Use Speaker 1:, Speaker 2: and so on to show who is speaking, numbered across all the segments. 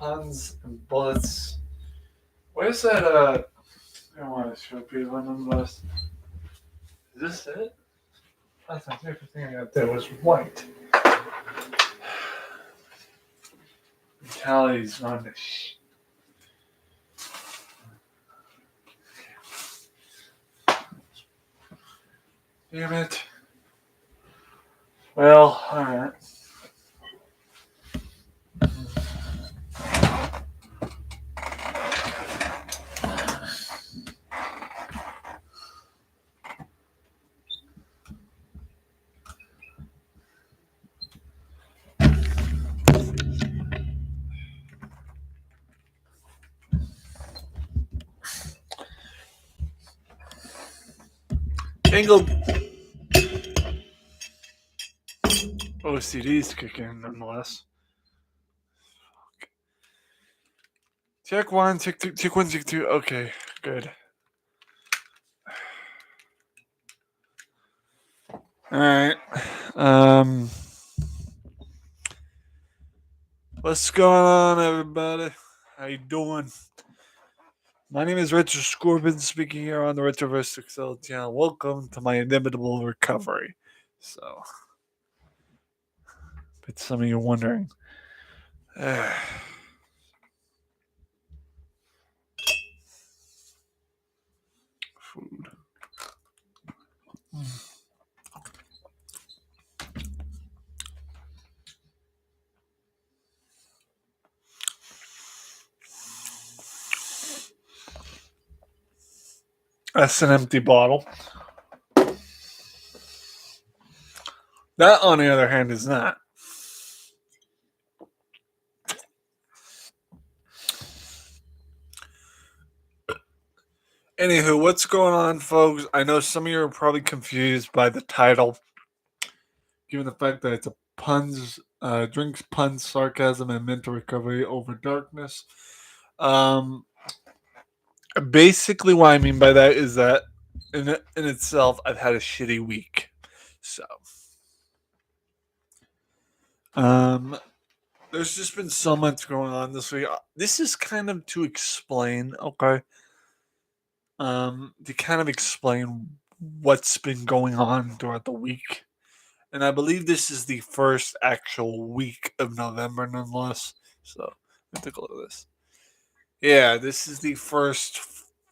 Speaker 1: puns and bullets. Where's that? I want to show people on the list. Is this it? That's my favorite thing out there was white. Tally's on the Damn it. Well, alright. Angle OCD's kicking nonetheless. Check one, check two, check one, check two. Okay, good. Alright. What's going on, everybody? How you doing? My name is Richard Scorbin, speaking here on the Retroverse Excel channel. Welcome to my inimitable recovery. So, but some of you wondering. Food. That's an empty bottle. That, on the other hand, is not. Anywho, what's going on, folks? I know some of you are probably confused by the title, given the fact that it's a puns, drinks, puns, sarcasm, and mental recovery over darkness. Basically, what I mean by that is that in itself, I've had a shitty week. So, there's just been so much going on this week. This is kind of to explain, okay? To kind of explain what's been going on throughout the week. And I believe this is the first actual week of November, nonetheless. So, let me take a look at this. Yeah, this is the first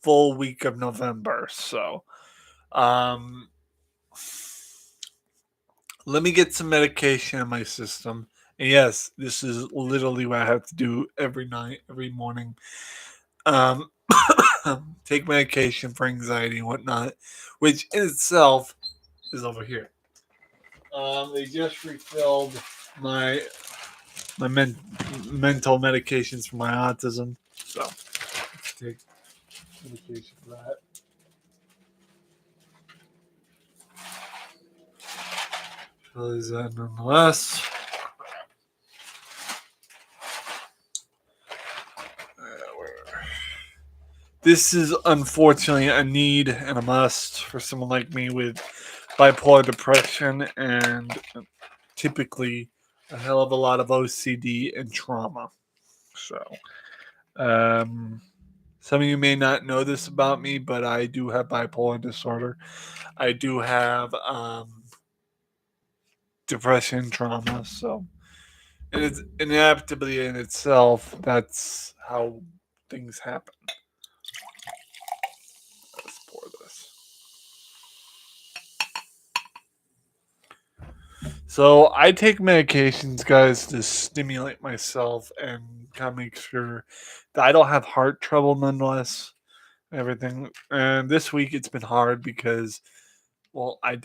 Speaker 1: full week of November. So, let me get some medication in my system. And yes, this is literally what I have to do every night, every morning. Take medication for anxiety and whatnot, which in itself is over here. They just refilled my mental medications for my autism, so let's take medication for that. Is that nonetheless? This is unfortunately a need and a must for someone like me with bipolar depression and typically a hell of a lot of OCD and trauma. So, some of you may not know this about me, but I do have bipolar disorder. I do have depression, trauma. So, and it's inevitably in itself, that's how things happen. Let's pour this. So I take medications, guys, to stimulate myself and kind of make sure that I don't have heart trouble nonetheless. Everything. And this week it's been hard because, well, I've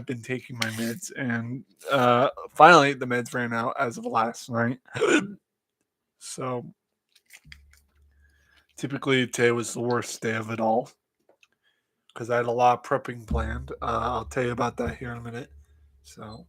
Speaker 1: been taking my meds and finally the meds ran out as of last night. So typically today was the worst day of it all because I had a lot of prepping planned. I'll tell you about that here in a minute. So.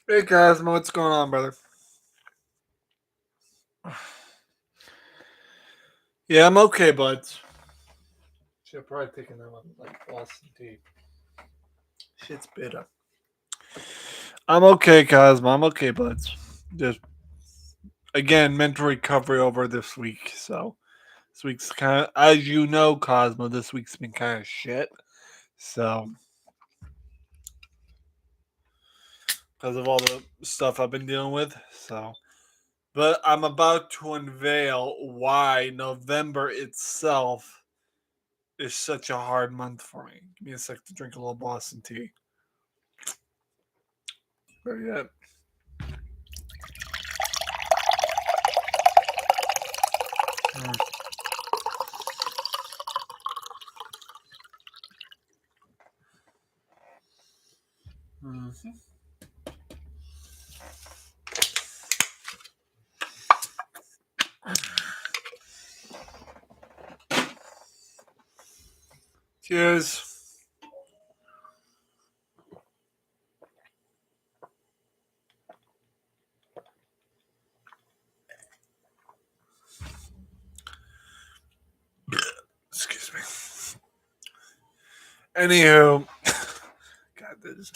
Speaker 1: Hey Cosmo, what's going on, brother? Yeah, I'm okay, buds. Should probably take another one, like Boston tea. Shit's bitter. I'm okay, Cosmo. I'm okay, buds. Just again, mental recovery over this week. So this week's kind of, as you know, Cosmo. This week's been kind of shit. So because of all the stuff I've been dealing with. So, but I'm about to unveil why November itself is such a hard month for me. Give me a sec to drink a little Boston tea. Where you at? Mm. Mhm. Cheers. Excuse me. Anywho, God, this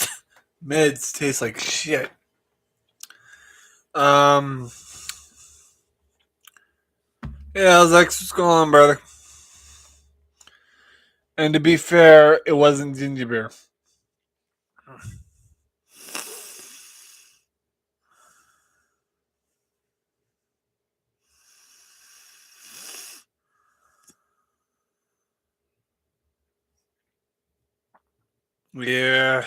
Speaker 1: meds taste like shit. Um, yeah, Lex, what's going on, brother? And to be fair, it wasn't ginger beer. Yeah,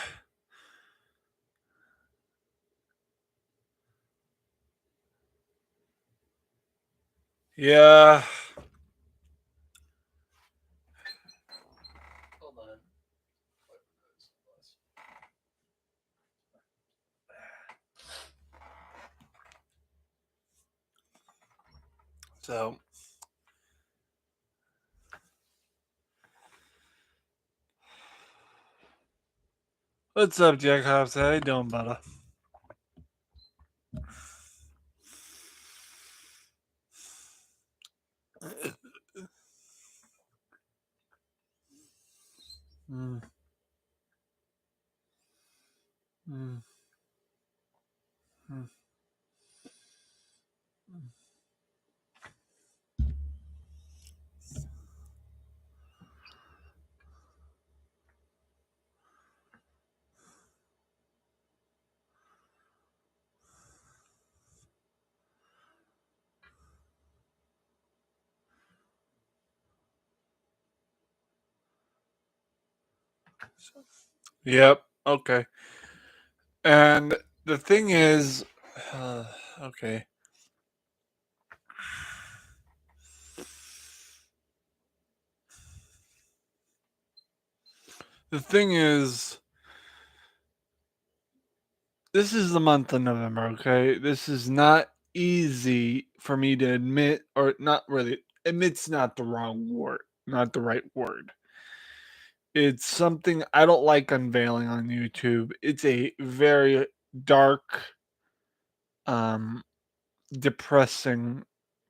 Speaker 1: yeah. Hold on. So, what's up, Jack Hobbs? How you doing, brother? Mm, mm, mm. Yep. Okay. And the thing is, okay. The thing is, this is the month of November, okay? This is not easy for me to admit, or not really. Admit's not the wrong word, not the right word. It's something I don't like unveiling on YouTube. It's a very dark, um, depressing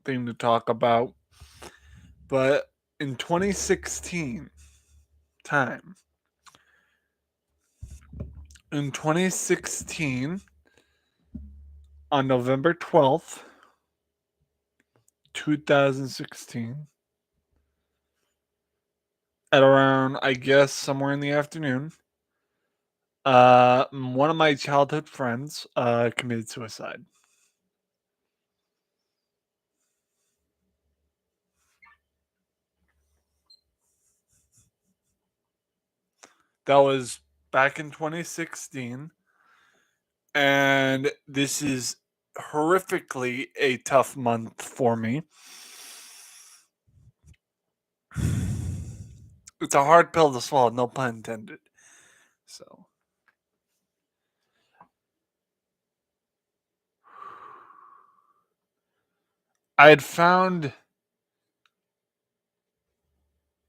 Speaker 1: thing to talk about. But in 2016 time, in 2016, on November 12th, 2016, at around, I guess, somewhere in the afternoon, one of my childhood friends committed suicide. That was back in 2016, and this is horrifically a tough month for me. It's a hard pill to swallow, no pun intended. So, I had found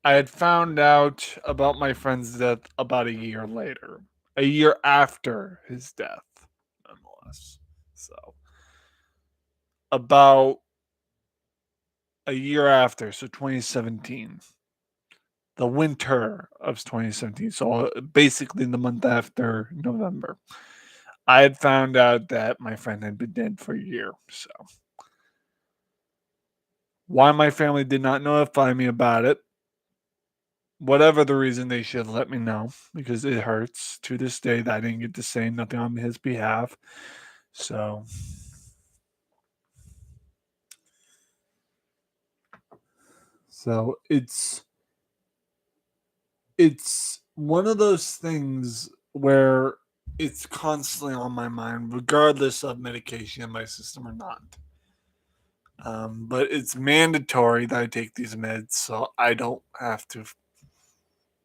Speaker 1: I had found out about my friend's death about a year later, a year after his death, nonetheless. nonetheless. So about a year after, so 2017, the winter of 2017, so basically the month after November, I had found out that my friend had been dead for a year. So why my family did not notify me about it, whatever the reason, they should let me know because it hurts to this day that I didn't get to say nothing on his behalf. So it's one of those things where it's constantly on my mind, regardless of medication in my system or not. But it's mandatory that I take these meds so I don't have to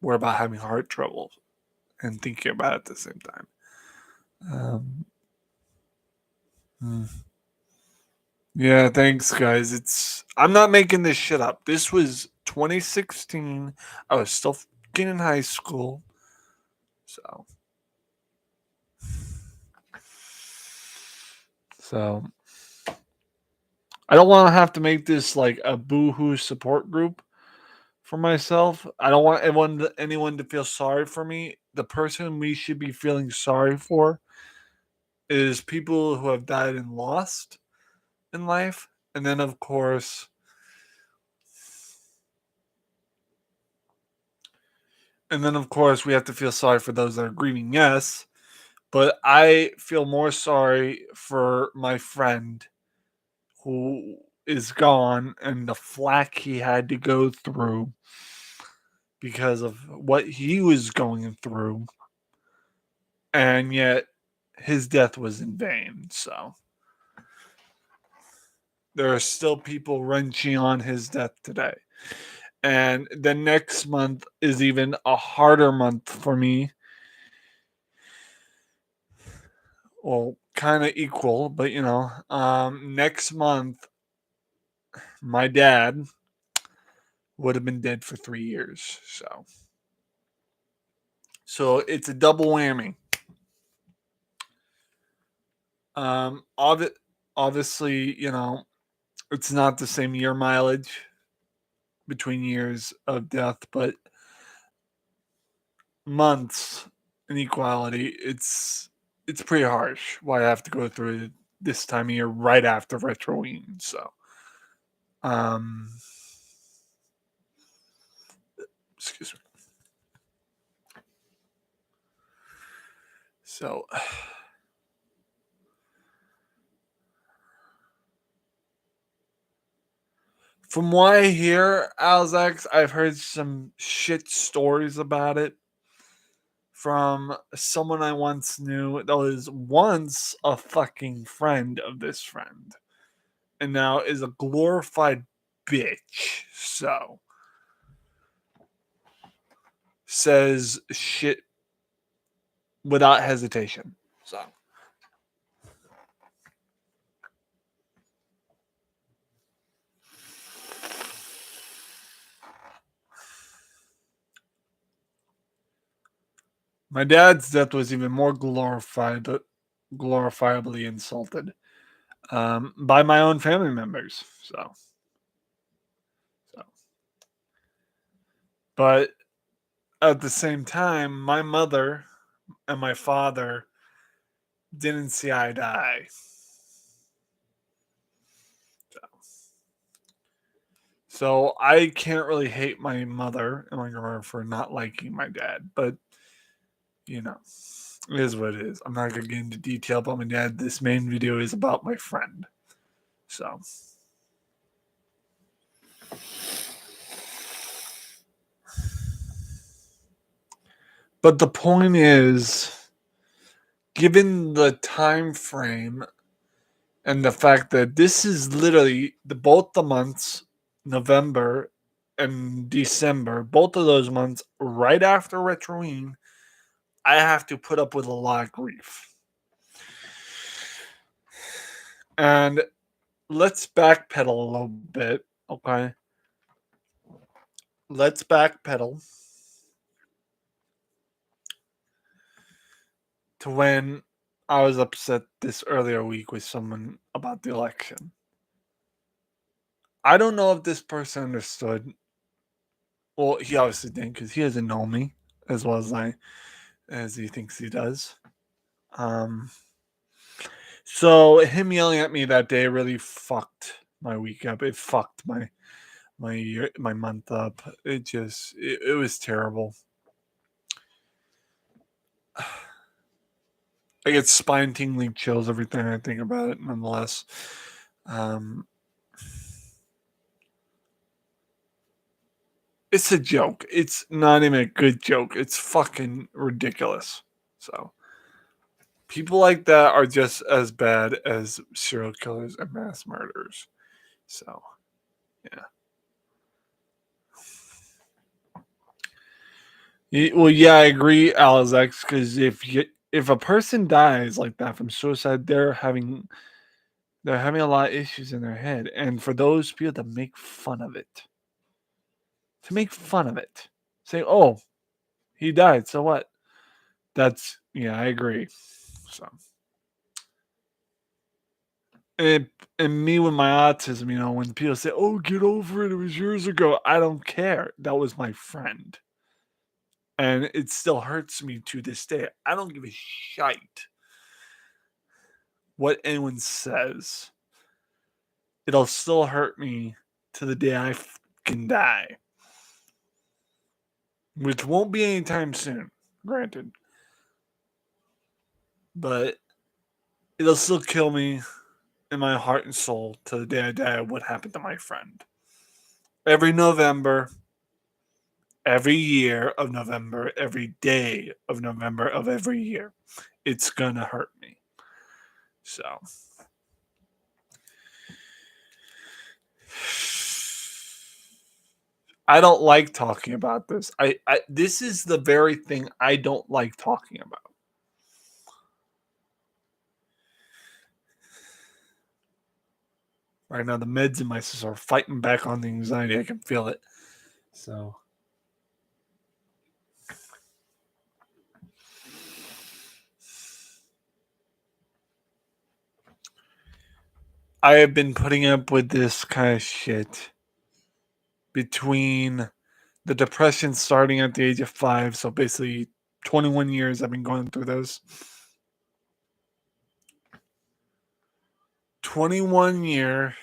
Speaker 1: worry about having heart trouble and thinking about it at the same time. Um, hmm. Yeah, thanks, guys. I'm not making this shit up. This was 2016. I was still fucking in high school, so so I don't want to have to make this like a boohoo support group for myself. I don't want anyone to feel sorry for me. The person we should be feeling sorry for is people who have died and lost in life, and then of course we have to feel sorry for those that are grieving. Yes, but I feel more sorry for my friend who is gone and the flack he had to go through because of what he was going through, and yet his death was in vain. So there are still people wrenching on his death today. And the next month is even a harder month for me. Well, kind of equal, but next month, my dad would have been dead for 3 years. So it's a double whammy. Um, obvi- Obviously, it's not the same year mileage between years of death, but months inequality, it's pretty harsh why I have to go through it this time of year right after Retroween. So um excuse me. So from what I hear, Alzax, I've heard some shit stories about it from someone I once knew that was once a fucking friend of this friend and now is a glorified bitch. So says shit without hesitation. So my dad's death was even more glorifiably insulted by my own family members. So, but at the same time, my mother and my father didn't see eye to eye. So I can't really hate my mother and my grandmother for not liking my dad, but you know, it is what it is. I'm not gonna get into detail about my dad. This main video is about my friend. So, but the point is, given the time frame and the fact that this is literally both the months, November and December, both of those months right after Retroine, I have to put up with a lot of grief. And let's backpedal a little bit, okay? Let's backpedal to when I was upset this earlier week with someone about the election. I don't know if this person understood. Well, he obviously didn't because he doesn't know me as well as he thinks he does. Um, so him yelling at me that day really fucked my week up. It fucked my month up. It was terrible. I get spine tingling chills every time I think about it. Nonetheless, um, it's a joke. It's not even a good joke. It's fucking ridiculous. So people like that are just as bad as serial killers and mass murderers. So yeah. Well, yeah, I agree, Alex. Because if a person dies like that from suicide, they're having a lot of issues in their head, and for those people to make fun of it, say, "Oh, he died, so what?" That's yeah, I agree. So, and, and me with my autism, when people say, "Oh, get over it, it was years ago," I don't care. That was my friend, and it still hurts me to this day. I don't give a shite what anyone says. It'll still hurt me to the day I can die, which won't be anytime soon, granted, but it'll still kill me in my heart and soul to the day I die what happened to my friend. Every November, every year of November, every day of November of every year, it's gonna hurt me. So I don't like talking about this. This is the very thing I don't like talking about. Right now, the meds in my system are fighting back on the anxiety. I can feel it. So I have been putting up with this kind of shit between the depression starting at the age of 5. So basically, 21 years I've been going through this. 21 year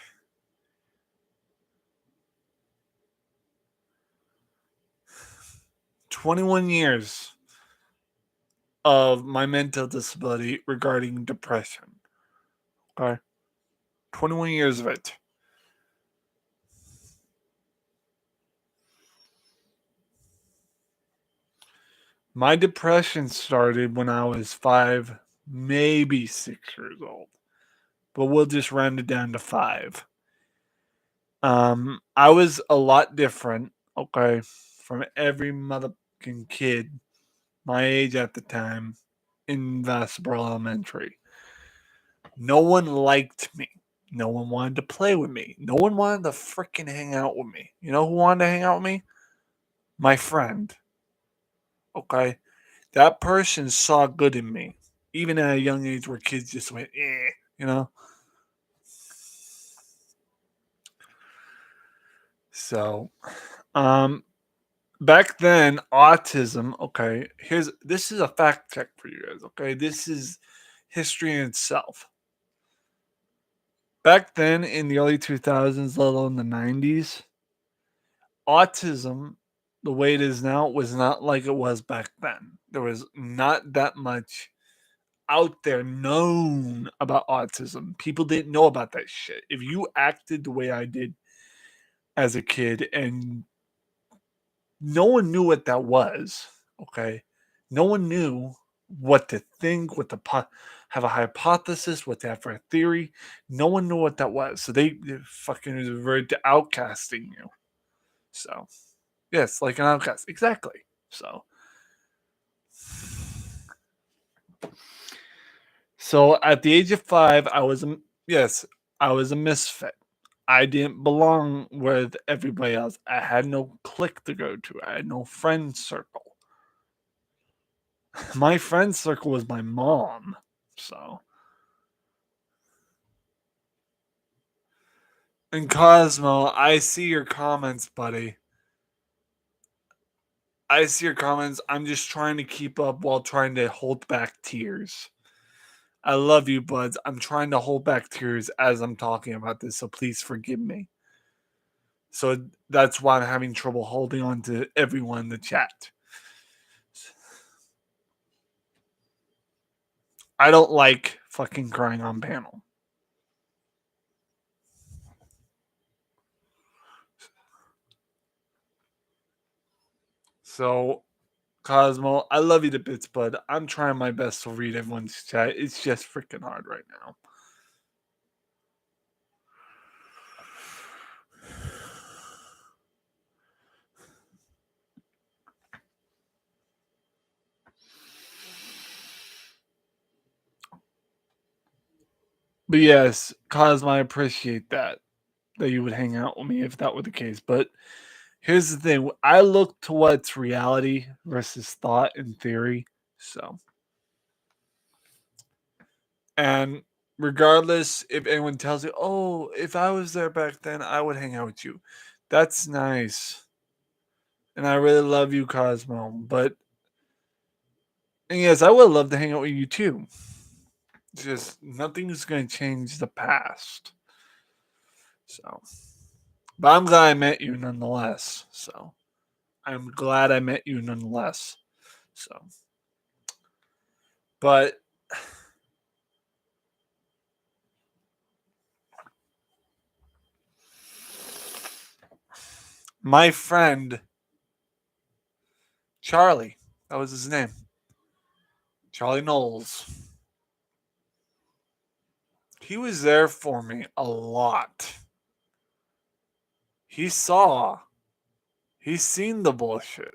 Speaker 1: 21 years of my mental disability regarding depression. Okay. 21 years of it. My depression started when I was 5, maybe 6 years old. But we'll just round it down to 5. I was a lot different, okay, from every motherfucking kid my age at the time in Vassaborough Elementary. No one liked me. No one wanted to play with me. No one wanted to freaking hang out with me. You know who wanted to hang out with me? My friend. Okay? That person saw good in me. Even at a young age where kids just went, you know? So, um, back then, autism, okay, this is a fact check for you guys, okay? This is history in itself. Back then in the early 2000s, let alone the 90s, autism, the way it is now, was not like it was back then. There was not that much out there known about autism. People didn't know about that shit. If you acted the way I did as a kid and no one knew what that was, okay? No one knew what to think, have a hypothesis, what to have for a theory. No one knew what that was. So they fucking reverted to outcasting you. So, yes, like an outcast. Exactly. So at the age of 5, yes, I was a misfit. I didn't belong with everybody else. I had no clique to go to. I had no friend circle. My friend circle was my mom. So, and Cosmo, I see your comments, buddy. I see your comments. I'm just trying to keep up while trying to hold back tears. I love you, buds. I'm trying to hold back tears as I'm talking about this, so please forgive me. So that's why I'm having trouble holding on to everyone in the chat. I don't like fucking crying on panel. So, Cosmo, I love you to bits, bud. I'm trying my best to read everyone's chat. It's just freaking hard right now. But yes, Cosmo, I appreciate that you would hang out with me if that were the case. But here's the thing: I look to what's reality versus thought and theory. So, and regardless if anyone tells you, "Oh, if I was there back then, I would hang out with you," that's nice, and I really love you, Cosmo. But and yes, I would love to hang out with you too. Just nothing's going to change the past. So, but I'm glad I met you nonetheless. So, I'm glad I met you nonetheless. So, but my friend Charlie, that was his name, Charlie Knowles. He was there for me a lot. He saw, he's seen the bullshit.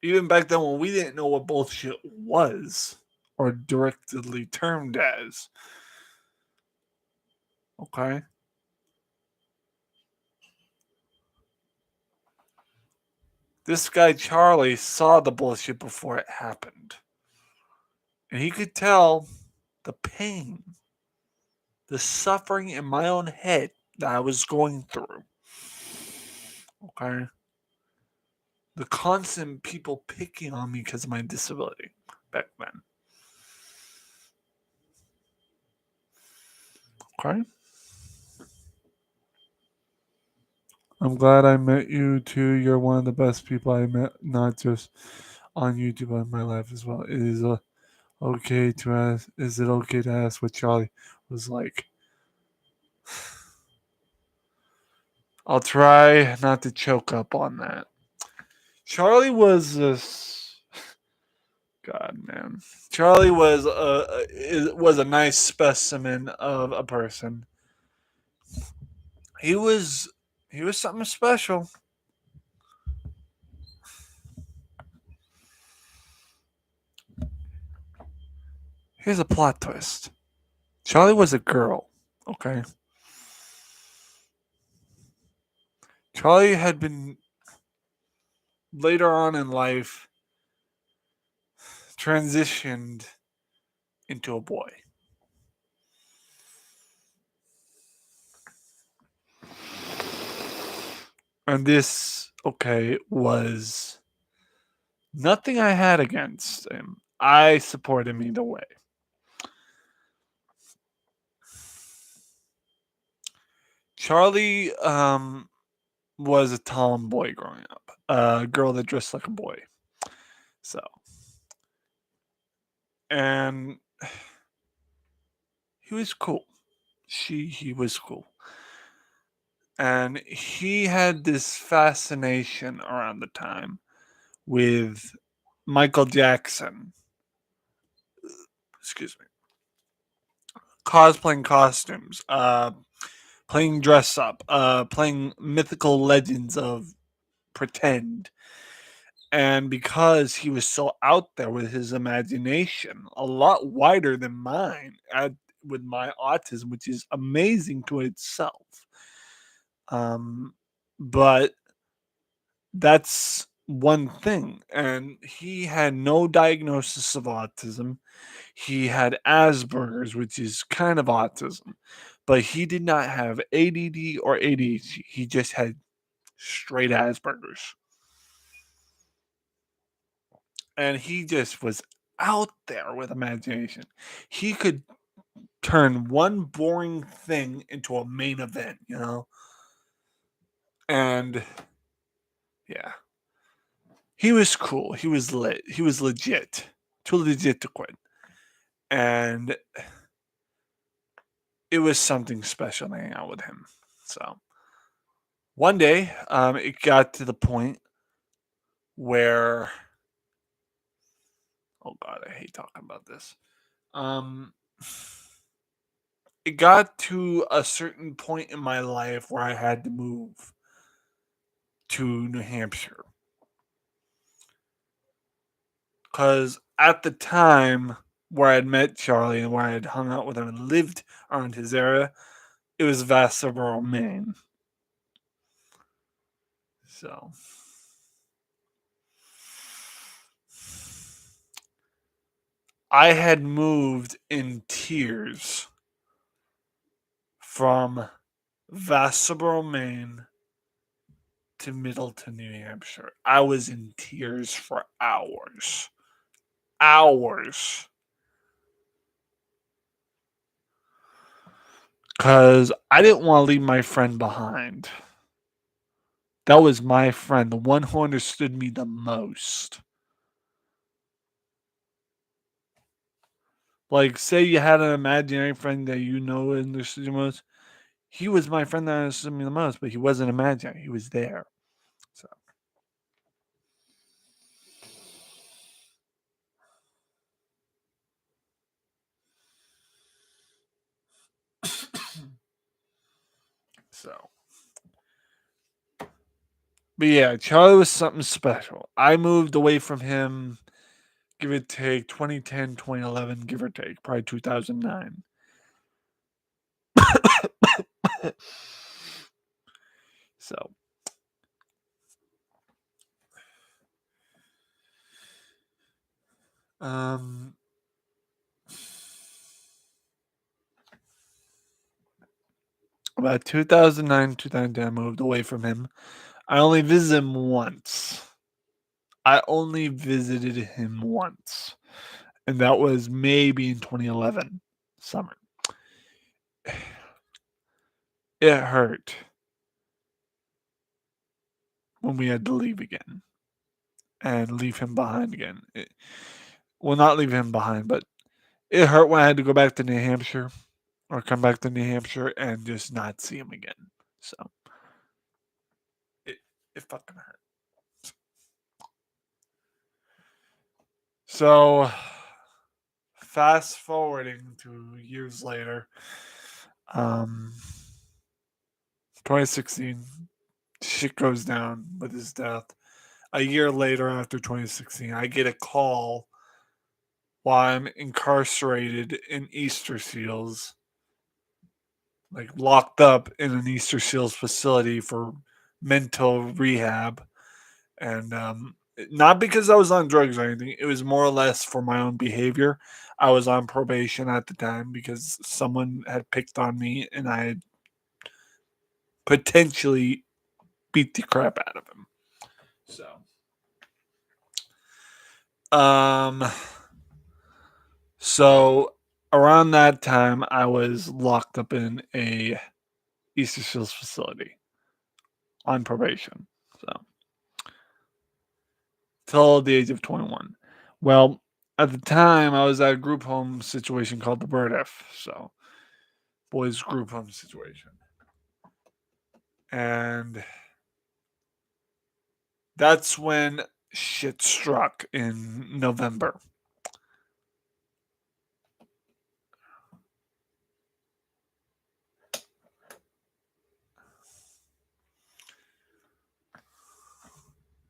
Speaker 1: Even back then when we didn't know what bullshit was or directly termed as. Okay. This guy Charlie saw the bullshit before it happened. And he could tell the pain, the suffering in my own head that I was going through. Okay. The constant people picking on me because of my disability back then. Okay. I'm glad I met you too. You're one of the best people I met, not just on YouTube, but in my life as well. It is okay to ask. Is it okay to ask what Charlie was like? I'll try not to choke up on that. Charlie was this. God, man. Charlie was a nice specimen of a person. He was something special. Here's a plot twist. Charlie was a girl, okay? Charlie had been later on in life transitioned into a boy. And this, okay, was nothing I had against him. I support him either way. Charlie was a tomboy growing up, a girl that dressed like a boy. So, and he was cool. He was cool. And he had this fascination around the time with Michael Jackson. Excuse me. Cosplaying costumes, playing dress up, playing mythical legends of pretend. And because he was so out there with his imagination, a lot wider than mine, with my autism, which is amazing to itself. But that's one thing, and he had no diagnosis of autism. He had Asperger's, which is kind of autism, but he did not have ADD or ADHD. He just had straight Asperger's. And he just was out there with imagination. He could turn one boring thing into a main event, you know? And yeah, he was cool. He was lit. He was legit. Too legit to quit. And it was something special to hang out with him. So one day, it got to the point where, oh God, I hate talking about this. Um, it got to a certain point in my life where I had to move to New Hampshire. Because at the time where I had met Charlie and where I had hung out with him and lived around his area, it was Vassarboro, Maine. So I had moved in tears from Vassarboro, Maine to Middleton, New Hampshire. I was in tears for hours. Hours. Because I didn't want to leave my friend behind. That was my friend, the one who understood me the most. Like, say you had an imaginary friend that you know understood you most. He was my friend that understood me the most, but he wasn't imaginary. He was there. So, so, but yeah, Charlie was something special. I moved away from him, give or take 2010, 2011, give or take, probably 2009. So, um, about 2009, 2010, I moved away from him. I only visited him once. I only visited him once, and that was maybe in 2011 summer. It hurt when we had to leave again and leave him behind again. Well, not leave him behind, but it hurt when I had to go back to New Hampshire or come back to New Hampshire and just not see him again. So it it fucking hurt. So fast forwarding to years later, um, 2016, shit goes down with his death. A year later, after 2016, I get a call while I'm incarcerated in Easter Seals, like locked up in an Easter Seals facility for mental rehab. And not because I was on drugs or anything, it was more or less for my own behavior. I was on probation at the time because someone had picked on me and I had potentially beat the crap out of him. So, um, so around that time, I was locked up in a Easter Seals facility on probation. So till the age of 21. Well, at the time, I was at a group home situation called the Bird F. So boys group home situation, and that's when shit struck in November.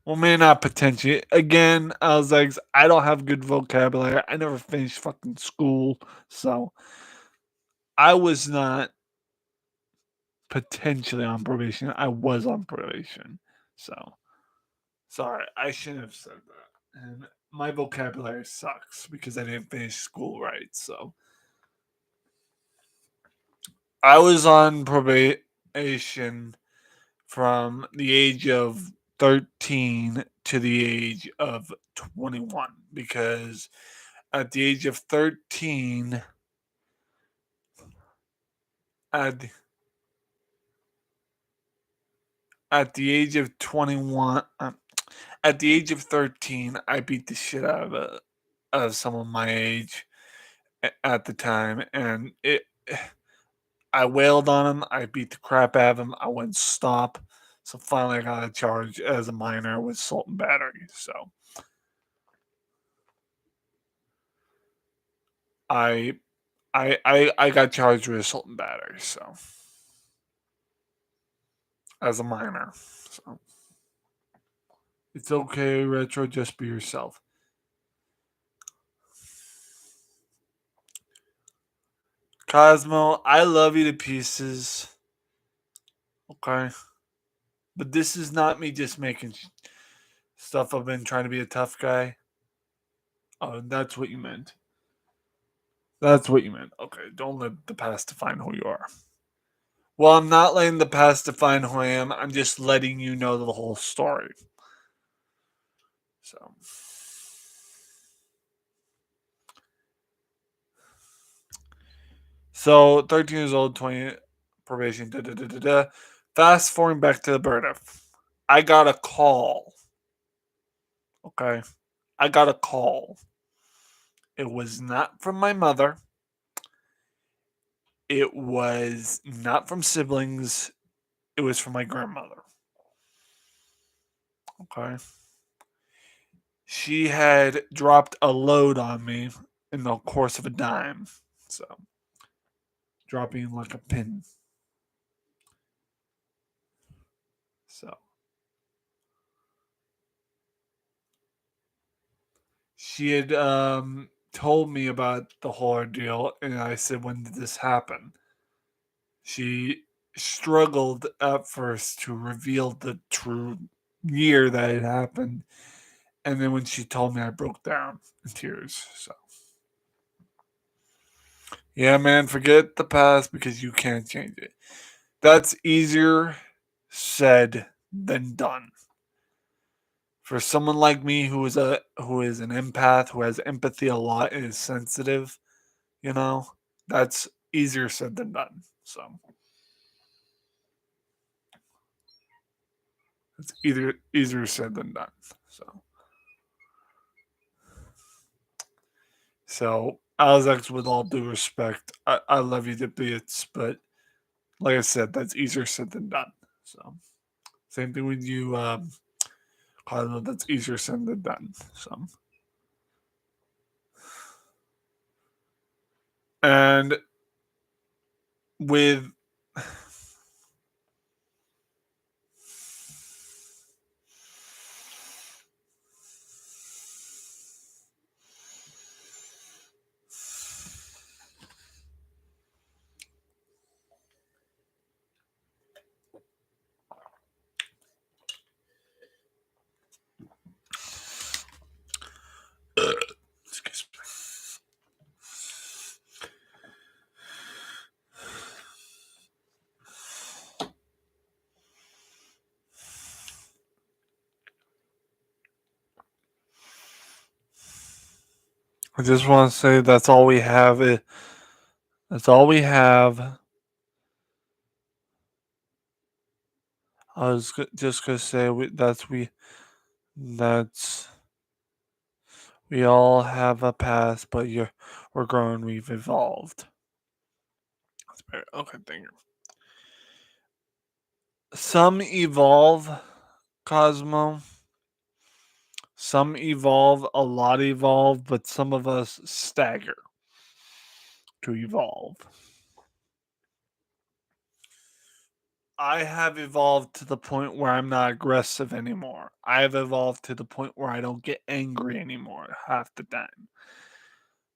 Speaker 1: Well, maybe not potentially. Again, I was like, I don't have good vocabulary. I never finished fucking school, so I was not potentially on probation. I was on probation, so Sorry, I shouldn't have said that. And my vocabulary sucks because I didn't finish school right. So I was on probation from the age of 13 to the age of 21 because at the age of 13, at, at the age of 21, at the age of 13, I beat the shit out of someone my age at the time, and I wailed on him. I beat the crap out of him. I wouldn't stop. So finally, I got a charge as a minor with assault and battery. So I I got charged with assault and battery. So as a minor, so it's okay, retro. Just be yourself. Cosmo, I love you to pieces. Okay, but this is not me just making stuff. I've been trying to be a tough guy. Oh, that's what you meant. That's what you meant. Okay, don't let the past define who you are. Well, I'm not letting the past define who I am. I'm just letting you know the whole story. So, 13 years old, 20 probation. Da, da, da, da, da. Fast forwarding back to the bird. I got a call. Okay, I got a call. It was not from my mother. It was not from siblings. It was from my grandmother. Okay. She had dropped a load on me in the course of a dime. So, dropping like a pin. So, she had told me about the whole ordeal, and I said, "When did this happen?" She struggled at first to reveal the true year that it happened, and then when she told me, I broke down in tears. So, yeah, man, forget the past because you can't change it. That's easier said than done. For someone like me who is an empath, who has empathy a lot, and is sensitive, you know, that's easier said than done. So it's either easier said than done. So Alex, with all due respect, I love you to bits, but like I said, that's easier said than done. So same thing with you, Carlo. That's easier said than done. So and with excuse me. I just want to say that's all we have. That's all we have. Just gonna say that's we all have a past, but we're growing. We've evolved. That's better. Okay, thank you. Some evolve, Cosmo. Some evolve, a lot evolve, but some of us stagger to evolve. I have evolved to the point where I'm not aggressive anymore. I have evolved to the point where I don't get angry anymore half the time.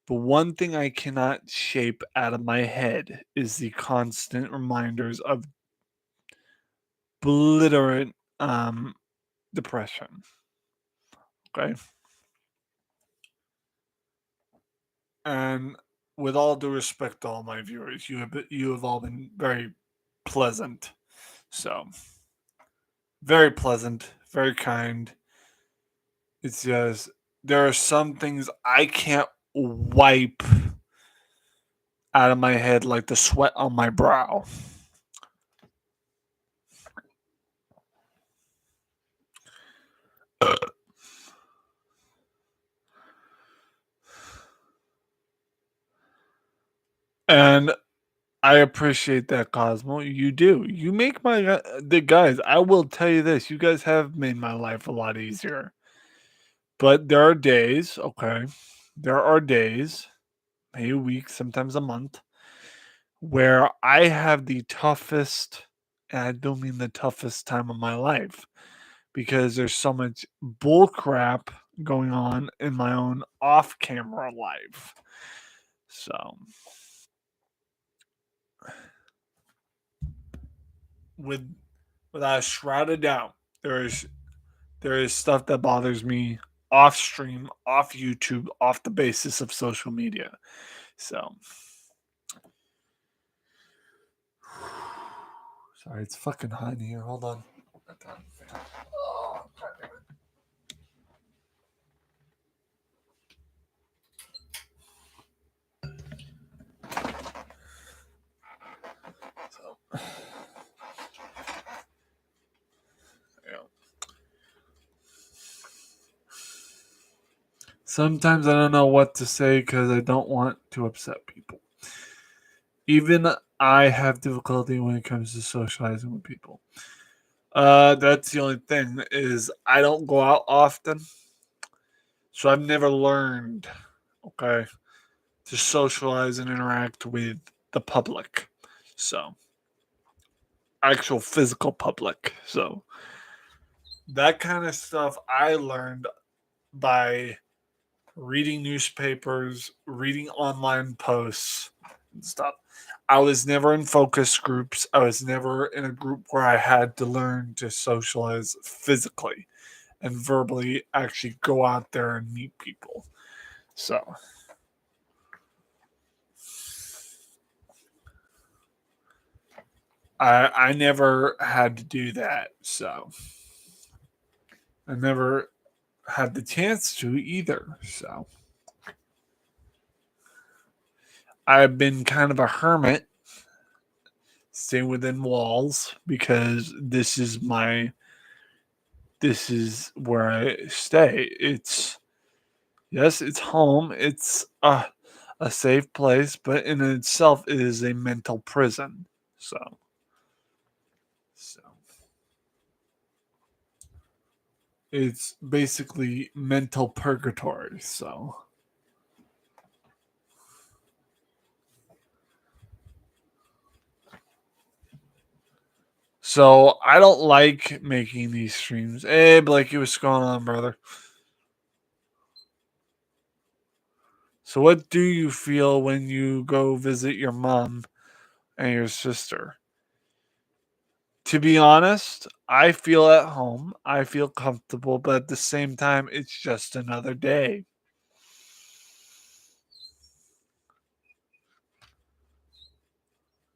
Speaker 1: But one thing I cannot shape out of my head is the constant reminders of belligerent depression. Okay. And with all due respect to all my viewers, you have all been very pleasant. So very pleasant, very kind. It's just there are some things I can't wipe out of my head like the sweat on my brow. And I appreciate that, Cosmo. You do. You make the guys. I will tell you this: you guys have made my life a lot easier. But there are days, okay, there are days, maybe a week, sometimes a month, where I have the toughest, and I don't mean the toughest time of my life, because there's so much bull crap going on in my own off-camera life. So, with without a shroud of doubt, there is stuff that bothers me off stream, off YouTube, off the basis of social media. So, sorry, it's fucking hot in here. Hold on. Oh, so, yeah. Sometimes I don't know what to say because I don't want to upset people. Even I have difficulty when it comes to socializing with people. That's the only thing is I don't go out often, so I've never learned, okay, to socialize and interact with the public. So actual physical public. So that kind of stuff I learned by reading newspapers, reading online posts and stuff. I was never in focus groups. I was never in a group where I had to learn to socialize physically and verbally actually go out there and meet people. So I never had to do that. So I never had the chance to either. So I've been kind of a hermit, staying within walls because this is where I stay. It's yes, it's home. It's a safe place, but in itself, it is a mental prison. So it's basically mental purgatory. So I don't like making these streams. Hey, Blakey, what's going on, brother? So what do you feel when you go visit your mom and your sister? To be honest, I feel at home. I feel comfortable, but at the same time, it's just another day.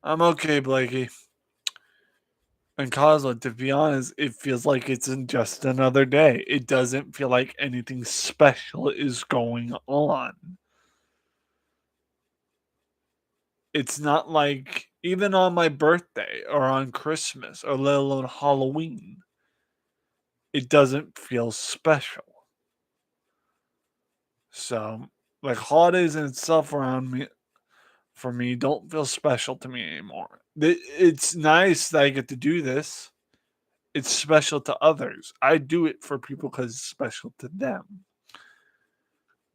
Speaker 1: I'm okay, Blakey. And Cosmo, to be honest, it feels like it's in just another day. It doesn't feel like anything special is going on. It's not like even on my birthday or on Christmas or let alone Halloween, it doesn't feel special. So, like holidays in itself around me for me don't feel special to me anymore. It's nice that I get to do this. It's special to others. I do it for people because it's special to them.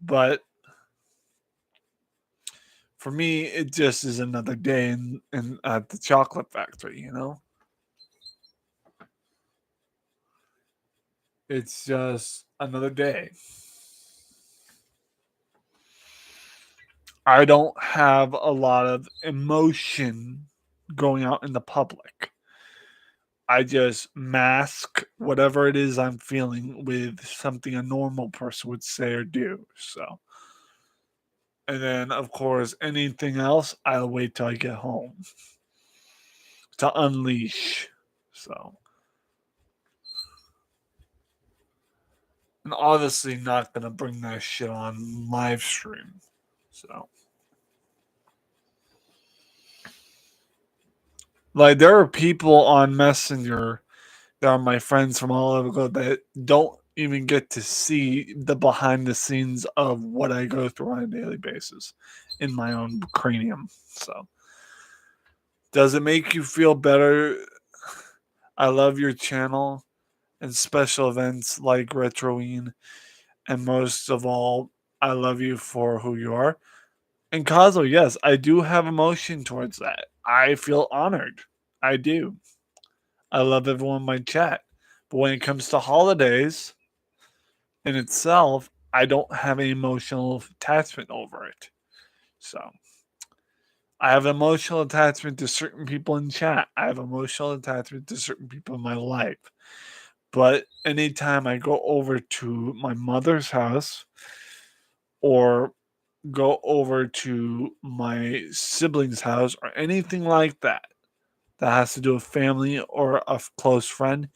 Speaker 1: But for me, it just is another day in at the chocolate factory. It's just another day. I don't have a lot of emotion going out in the public. I just mask whatever it is I'm feeling with something a normal person would say or do. So, and then of course, anything else, I'll wait till I get home to unleash. So, and obviously not gonna bring that shit on live stream. So, like, there are people on Messenger that are my friends from all over the globe that don't even get to see the behind the scenes of what I go through on a daily basis in my own cranium. So, does it make you feel better? I love your channel and special events like Retroween. And most of all, I love you for who you are. And Kazo, yes, I do have emotion towards that. I feel honored. I do. I love everyone in my chat. But when it comes to holidays in itself, I don't have an emotional attachment over it. So I have emotional attachment to certain people in chat. I have emotional attachment to certain people in my life. But anytime I go over to my mother's house or go over to my sibling's house or anything like that that has to do with family or a close friend,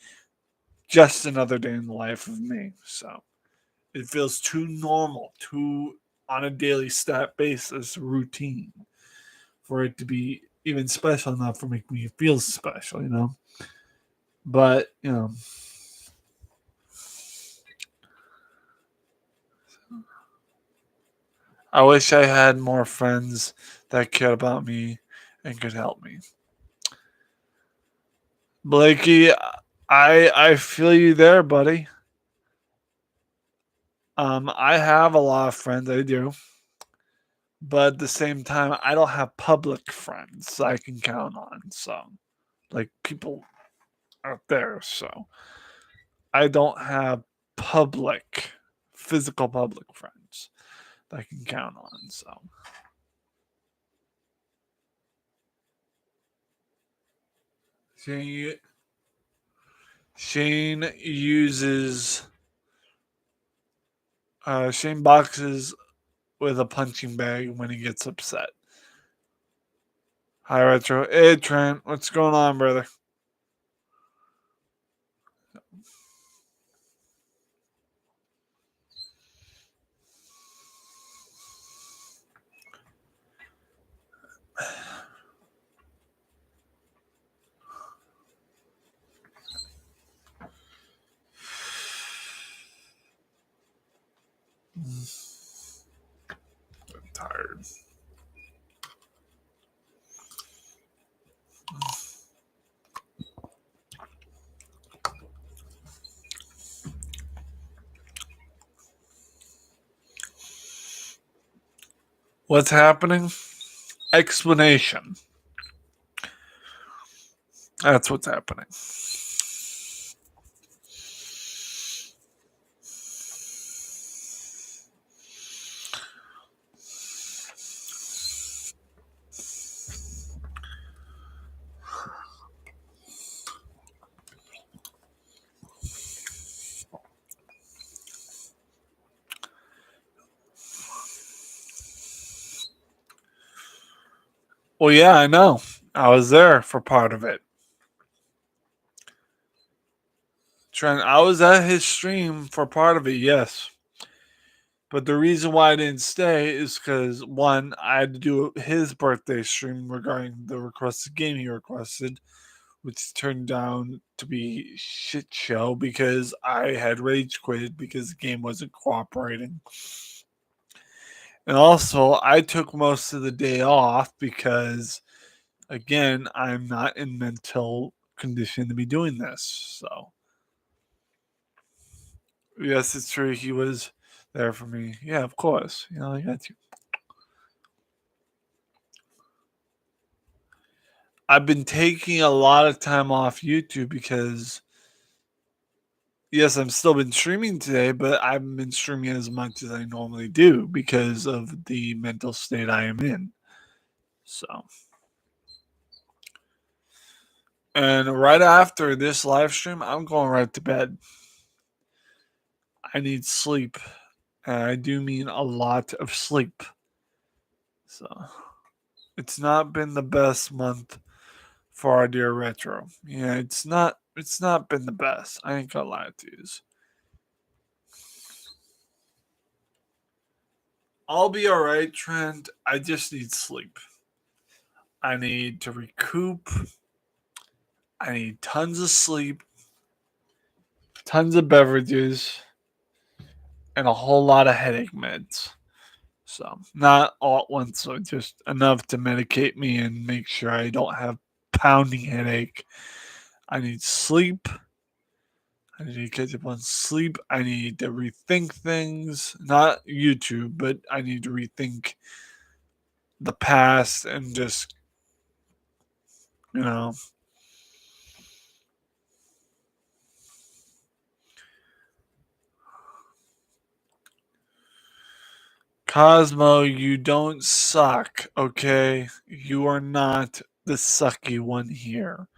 Speaker 1: just another day in the life of me. So it feels too normal, too on a daily stat basis routine for it to be even special enough for make me feel special, you know. But I wish I had more friends that cared about me and could help me. Blakey, I feel you there, buddy. I have a lot of friends, I do, but at the same time, I don't have public friends I can count on. So, like people out there. So, I don't have public, physical public friends that I can count on. So, Shane, Shane uses Shane boxes with a punching bag when he gets upset. Hi, Retro. Hey, Trent. What's going on, brother? I'm tired. What's happening? Explanation. That's what's happening. Well, yeah, I know. I was there for part of it. Trent, I was at his stream for part of it, yes. But the reason why I didn't stay is because, one, I had to do his birthday stream regarding the requested game he requested, which turned down to be shit show because I had rage quit because the game wasn't cooperating. And also, I took most of the day off because, again, I'm not in mental condition to be doing this. So, yes, it's true. He was there for me. Yeah, of course. You know, I got you. I've been taking a lot of time off YouTube because, yes, I'm still been streaming today, but I haven't been streaming as much as I normally do because of the mental state I am in. So, And right after this live stream, I'm going right to bed. I need sleep. And I do mean a lot of sleep. So it's not been the best month for our dear retro. Yeah, it's not been the best. I ain't gonna lie to you. I'll be alright, Trent. I just need sleep. I need to recoup. I need tons of sleep, tons of beverages, and a whole lot of headache meds. So, not all at once, so just enough to medicate me and make sure I don't have pounding headache. I need sleep. I need to catch up on sleep. I need to rethink things. Not YouTube, but I need to rethink the past and just, you know, Cosmo, you don't suck, okay? You are not the sucky one here,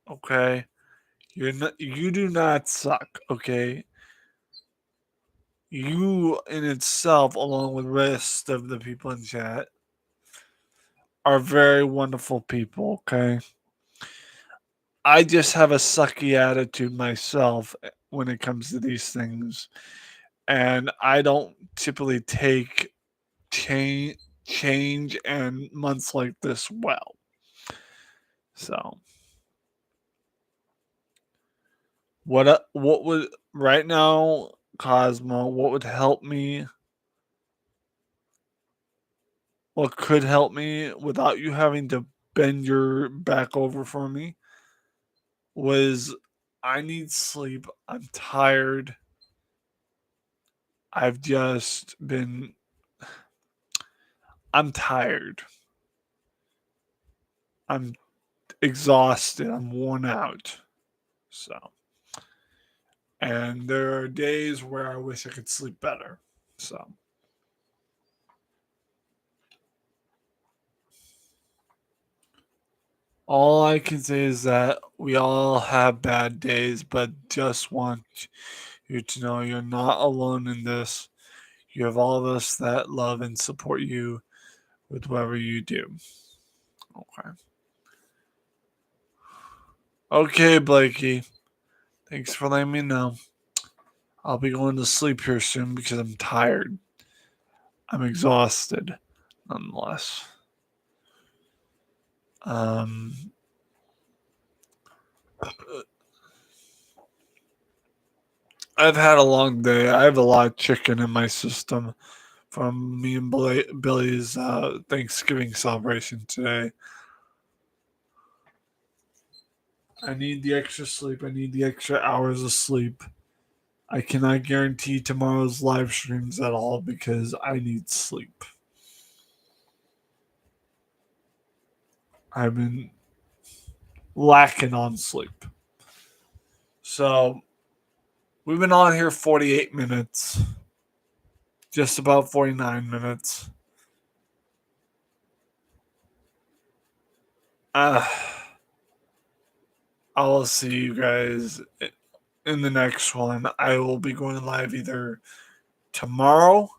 Speaker 1: okay? You do not suck, okay? You in itself, along with the rest of the people in chat, are very wonderful people, okay? I just have a sucky attitude myself when it comes to these things. And I don't typically take change and months like this well. So what would right now, Cosmo, what would help me, what could help me without you having to bend your back over for me was I need sleep. I'm tired. I've just been I'm tired. I'm exhausted. I'm worn out. So, and there are days where I wish I could sleep better. So, all I can say is that we all have bad days, but just want you to know you're not alone in this. You have all of us that love and support you with whatever you do. Okay. Okay, Blakey. Thanks for letting me know. I'll be going to sleep here soon because I'm tired. I'm exhausted, nonetheless. Um, I've had a long day. I have a lot of chicken in my system from me and Billy's Thanksgiving celebration today. I need the extra sleep. I need the extra hours of sleep. I cannot guarantee tomorrow's live streams at all because I need sleep. I've been lacking on sleep. So we've been on here 48 minutes, just about 49 minutes. I will see you guys in the next one. I will be going live either tomorrow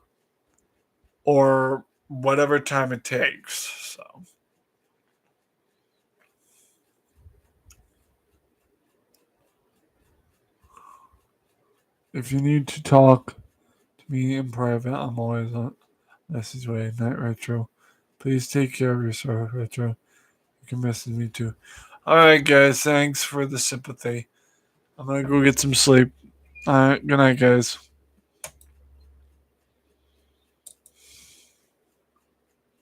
Speaker 1: or whatever time it takes. So if you need to talk to me in private, I'm always on message way. Night Retro. Please take care of yourself, Retro. You can message me too. Alright guys, thanks for the sympathy. I'm gonna go get some sleep. Alright, good night guys.